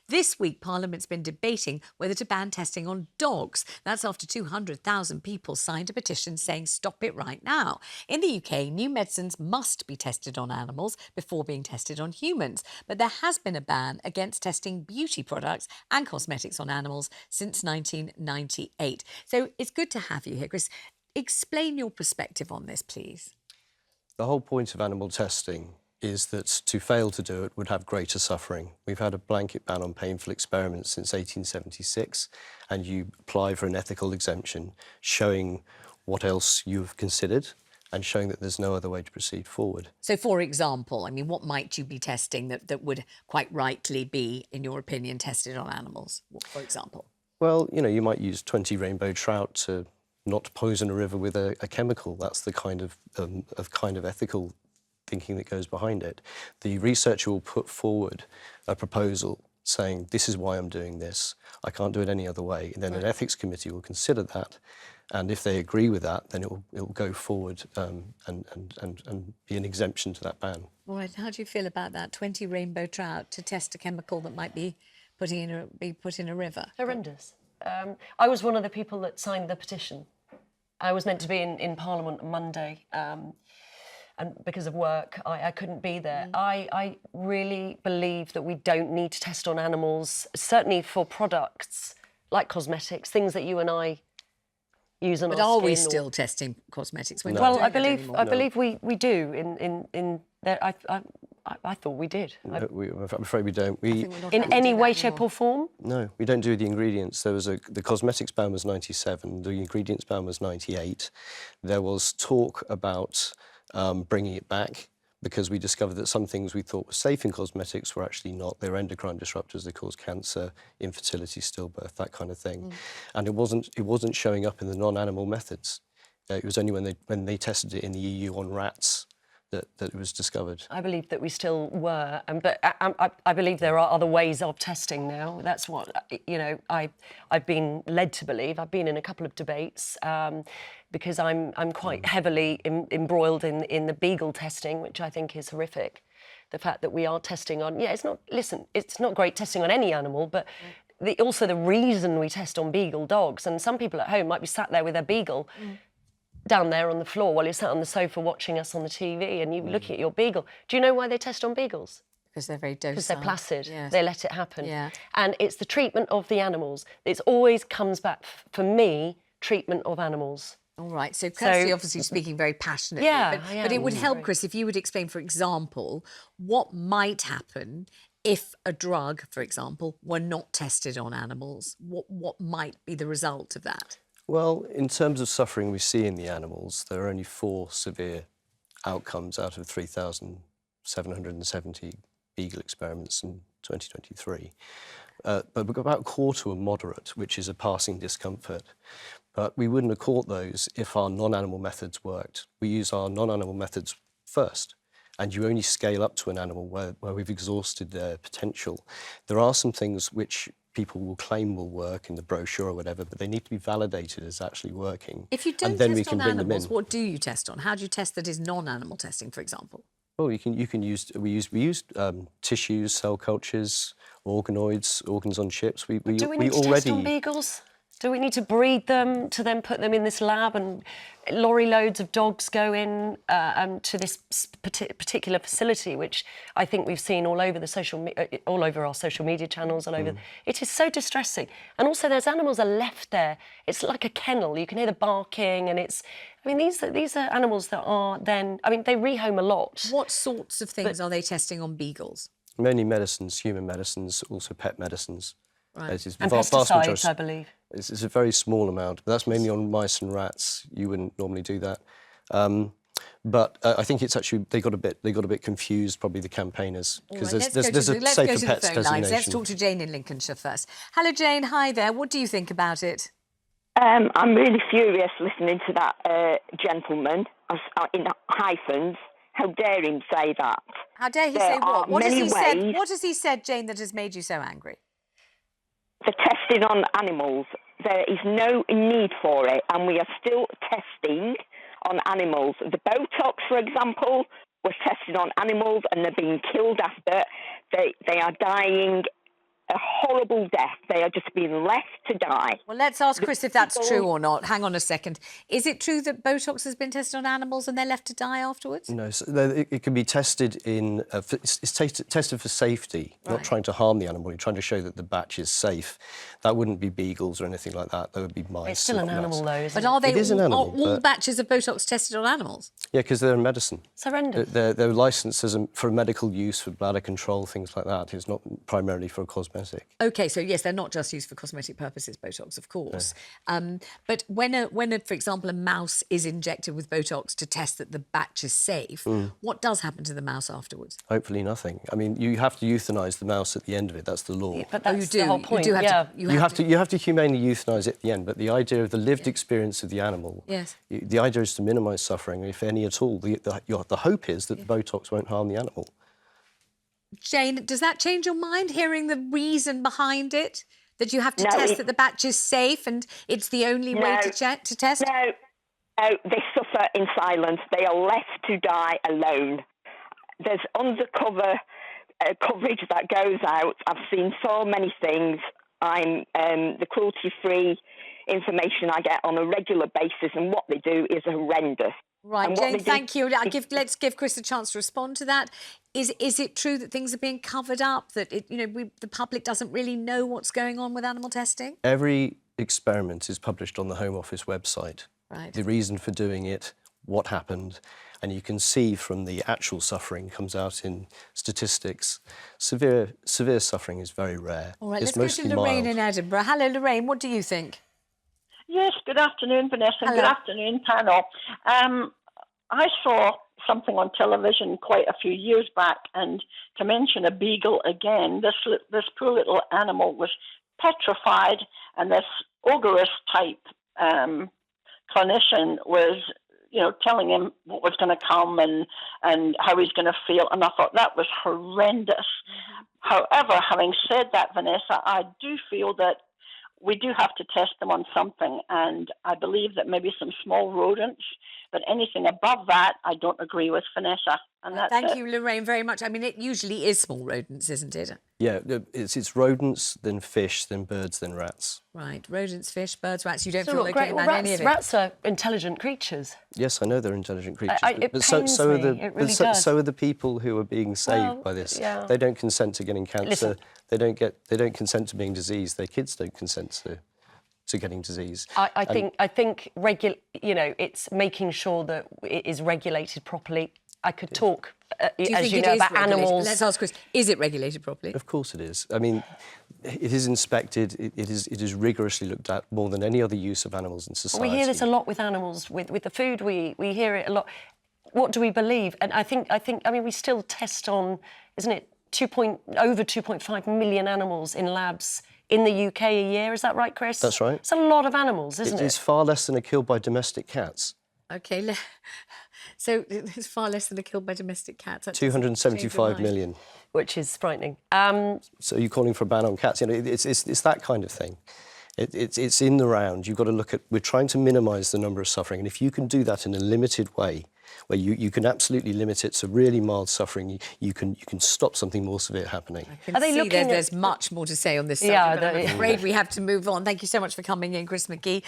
This week, Parliament's been debating whether to ban testing on dogs. That's after 200,000 people signed a petition saying stop it right now. In the UK, new medicines must be tested on animals before being tested on humans. But there has been a ban against testing beauty products and cosmetics on animals since 1998. So it's good to have you here, Chris. Explain your perspective on this, please. The whole point of animal testing is that to fail to do it would have greater suffering. We've had a blanket ban on painful experiments since 1876, and you apply for an ethical exemption showing what else you've considered and showing that there's no other way to proceed forward. So, for example, I mean, what might you be testing that would quite rightly be, in your opinion, tested on animals, for example? Well, you know, you might use 20 rainbow trout to not poison a river with a chemical. That's the kind of ethical thinking that goes behind it. The researcher will put forward a proposal saying, this is why I'm doing this. I can't do it any other way. And then an ethics committee will consider that. And if they agree with that, then it will go forward and be an exemption to that ban. All right, how do you feel about that? 20 rainbow trout to test a chemical that might be put in a river? Horrendous. I was one of the people that signed the petition. I was meant to be in Parliament on Monday, and because of work, I couldn't be there. I really believe that we don't need to test on animals, certainly for products like cosmetics, things that you and I use on our skin. But are we still testing cosmetics? No. Well, I believe we do. In there, I thought we did. No, I'm afraid we don't. In any way, shape or form? No, we don't do the ingredients. The cosmetics ban was 97, the ingredients ban was 98. There was talk about bringing it back because we discovered that some things we thought were safe in cosmetics were actually not. They were endocrine disruptors. They cause cancer, infertility, stillbirth, that kind of thing. And it wasn't showing up in the non-animal methods. It was only when they tested it in the EU on rats that it was discovered. I believe that we still were, but I believe there are other ways of testing now. That's what, you know, I've been led to believe. I've been in a couple of debates because I'm quite heavily embroiled in the beagle testing, which I think is horrific. The fact that we are testing on, it's not great testing on any animal, but also the reason we test on beagle dogs, and some people at home might be sat there with their beagle down there on the floor while you're sat on the sofa watching us on the TV and you're looking at your beagle. Do you know why they test on beagles? Because they're very docile. Because they're placid. Yes. They let it happen. Yeah. And it's the treatment of the animals. It always comes back, for me, treatment of animals. All right, so Kirsty obviously speaking very passionately. Yeah, but it would help, Chris, if you would explain, for example, what might happen if a drug, for example, were not tested on animals. What might be the result of that? Well, in terms of suffering we see in the animals, there are only 4 severe outcomes out of 3,770 beagle experiments in 2023. But about a quarter were moderate, which is a passing discomfort. But we wouldn't have caught those if our non-animal methods worked. We use our non-animal methods first, and you only scale up to an animal where we've exhausted their potential. There are some things which people will claim will work in the brochure or whatever, but they need to be validated as actually working. If you don't and then test we can on bring animals, them in. what do you test on? How do you test that is non-animal testing, for example? Well, we use tissues, cell cultures, organoids, organs on chips. Do we need to test on beagles? Do we need to breed them to then put them in this lab and lorry loads of dogs go in to this particular facility, which I think we've seen all over all over our social media channels, It is so distressing. And also, those animals are left there. It's like a kennel. You can hear the barking, and these are animals that are then. They rehome a lot. What sorts of things are they testing on beagles? Mainly medicines, human medicines, also pet medicines. Right. And pesticides, I believe. It's a very small amount, but that's mainly on mice and rats. You wouldn't normally do that. But I think it's actually they got a bit confused, probably the campaigners, because there's a safer pets designation. Let's talk to Jane in Lincolnshire first. Hello, Jane. Hi there. What do you think about it? I'm really furious listening to that gentleman in hyphens. How dare him say that? How dare he say what? What has he said, Jane, that has made you so angry? The testing on animals, there is no need for it, and we are still testing on animals. The Botox, for example, was tested on animals, and they're being killed after. They are dying a double death. They are just being left to die. Well, let's ask Chris if that's true or not. Hang on a second. Is it true that Botox has been tested on animals and they're left to die afterwards? No, so it can be tested in. It's tested for safety, not Right. trying to harm the animal. You're trying to show that the batch is safe. That wouldn't be beagles or anything like that. That would be mice. It's still an and animal, rats. though, isn't But are they It is an animal, all but- batches of Botox tested on animals? Yeah, because they're a medicine. It's horrendous. They're licensed for medical use, for bladder control, things like that. It's not primarily for cosmetic. OK, so yes, they're not just used for cosmetic purposes, Botox, of course. But when, for example, a mouse is injected with Botox to test that the batch is safe, what does happen to the mouse afterwards? Hopefully nothing. I mean, you have to euthanize the mouse at the end of it. That's the law. But Oh, that's you do. the whole You point. do have yeah. to. You have to humanely euthanize it at the end, but the idea of the lived experience of the animal, Yes. the idea is to minimise suffering, if any at all. The hope is that the Botox won't harm the animal. Jane, does that change your mind, hearing the reason behind it? That you have to No, test that the batch is safe and it's the only way No. to test? No, they suffer in silence. They are left to die alone. There's undercover coverage that goes out. I've seen so many things. The cruelty-free information I get on a regular basis, and what they do is horrendous. Right, And what Jane, they do- thank you. Let's give Chris a chance to respond to that. Is it true that things are being covered up, that the public doesn't really know what's going on with animal testing? Every experiment is published on the Home Office website. Right. The reason for doing it, what happened, and you can see from the actual suffering comes out in statistics. Severe suffering is very rare. All right, It's let's go to mostly Lorraine mild. in Edinburgh. Hello, Lorraine. What do you think? Yes, good afternoon, Vanessa, and Hello. good afternoon, panel. I saw something on television quite a few years back, and to mention a beagle again, this poor little animal was petrified, and this ogreous type clinician was, telling him what was going to come and how he's going to feel, and I thought that was horrendous. However, having said that, Vanessa, I do feel that we do have to test them on something, and I believe that maybe some small rodents, but anything above that, I don't agree with Vanessa. And that's Thank it. you, Lorraine, very much. I mean, it usually is small rodents, isn't it? Yeah, it's rodents, then fish, then birds, then rats. Right, rodents, fish, birds, rats. You don't So feel look, okay great. Well, about any of it? rats are intelligent creatures. Yes, I know they're intelligent creatures, It but pains so are me, the it really so, does. so are the people who are being saved Well, by this. yeah. They don't consent to getting cancer. Listen. They don't consent to being diseased. Their kids don't consent to getting disease. I think it's making sure that it is regulated properly. I could talk, Do you as think you it know, is about regulated? animals. Let's ask Chris, is it regulated properly? Of course it is. I mean, it is inspected. It is rigorously looked at more than any other use of animals in society. We hear this a lot with animals, with the food. We hear it a lot. What do we believe? And I think we still test on, isn't it, over 2.5 million animals in labs in the UK a year. Is that right, Chris? That's right. It's a lot of animals, isn't it? It's far less than are killed by domestic cats. OK, so it's far less than are killed by domestic cats. That doesn't change your 275 mind. million. Which is frightening. So you're calling for a ban on cats? It's that kind of thing. It's in the round. You've got to look at. We're trying to minimise the number of suffering, and if you can do that in a limited way, where you can absolutely limit it to really mild suffering, you can stop something more severe happening. I can Are they see looking there's at- much more to say on this subject, Yeah, but I'm yeah. afraid we have to move on. Thank you so much for coming in, Chris Magee.